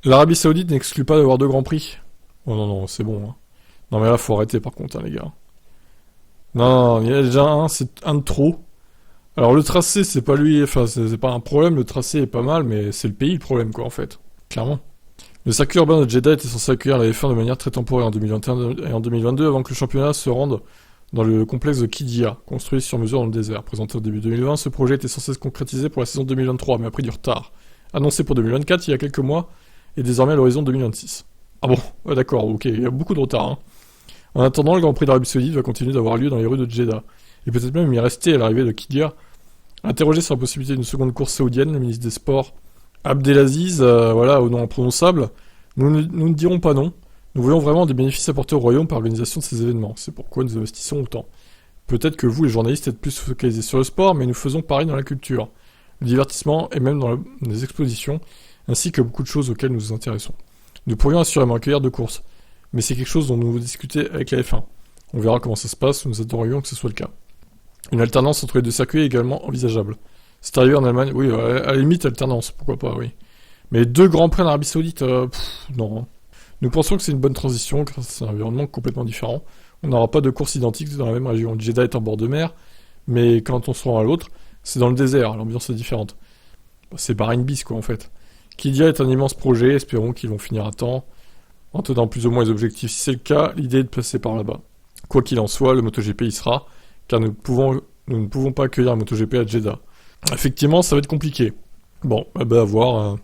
L'Arabie Saoudite n'exclut pas d'avoir deux grands prix. Oh non, non, c'est bon. Hein. Non mais là, faut arrêter par contre, hein, les gars. Non, non, il y en a déjà un, c'est un de trop. Alors le tracé, c'est pas lui, enfin c'est pas un problème, le tracé est pas mal, mais c'est le pays le problème quoi en fait, clairement. Le circuit urbain de Jeddah était censé accueillir la F1 de manière très temporaire en 2021 et en 2022 avant que le championnat se rende dans le complexe de Qiddiya, construit sur mesure dans le désert. Présenté au début 2020, ce projet était censé se concrétiser pour la saison 2023, mais a pris du retard. Annoncé pour 2024 il y a quelques mois, et désormais à l'horizon 2026. Ah bon, ouais, d'accord, ok, il y a beaucoup de retard. Hein. En attendant, le Grand Prix d'Arabie Saoudite va continuer d'avoir lieu dans les rues de Jeddah, et peut-être même y rester à l'arrivée de Qiddiya. Interrogé sur la possibilité d'une seconde course saoudienne, le ministre des Sports Abdelaziz, voilà, au nom imprononçable, nous ne dirons pas non. Nous voyons vraiment des bénéfices apportés au royaume par l'organisation de ces événements. C'est pourquoi nous investissons autant. Peut-être que vous, les journalistes, êtes plus focalisés sur le sport, mais nous faisons pareil dans la culture, le divertissement et même dans les expositions, ainsi que beaucoup de choses auxquelles nous nous intéressons. Nous pourrions assurément accueillir deux courses, mais c'est quelque chose dont nous discuter avec la F1. On verra comment ça se passe, nous adorerions que ce soit le cas. Une alternance entre les deux circuits est également envisageable. C'est arrivé en Allemagne, oui, à la limite alternance, pourquoi pas, oui. Mais deux grands prix en Arabie Saoudite, non. Nous pensons que c'est une bonne transition, car c'est un environnement complètement différent. On n'aura pas de courses identiques dans la même région. Jeddah est en bord de mer, mais quand on se rend à l'autre, c'est dans le désert, l'ambiance est différente. C'est Bahreïn bis, quoi, en fait. Qiddiya est un immense projet, espérons qu'ils vont finir à temps, en tenant plus ou moins les objectifs. Si c'est le cas, l'idée est de passer par là-bas. Quoi qu'il en soit, le MotoGP y sera, car nous ne pouvons pas accueillir un MotoGP à Jeddah. Effectivement, ça va être compliqué. Bon, à voir.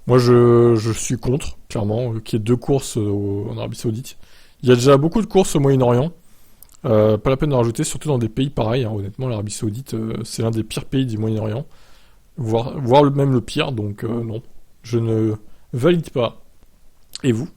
Moi, je suis contre, clairement, qu'il y ait deux courses en Arabie Saoudite. Il y a déjà beaucoup de courses au Moyen-Orient. Pas la peine de rajouter, surtout dans des pays pareils. Hein. Honnêtement, l'Arabie Saoudite, c'est l'un des pires pays du Moyen-Orient. Voire même le pire, donc non. Je ne valide pas. Et vous ?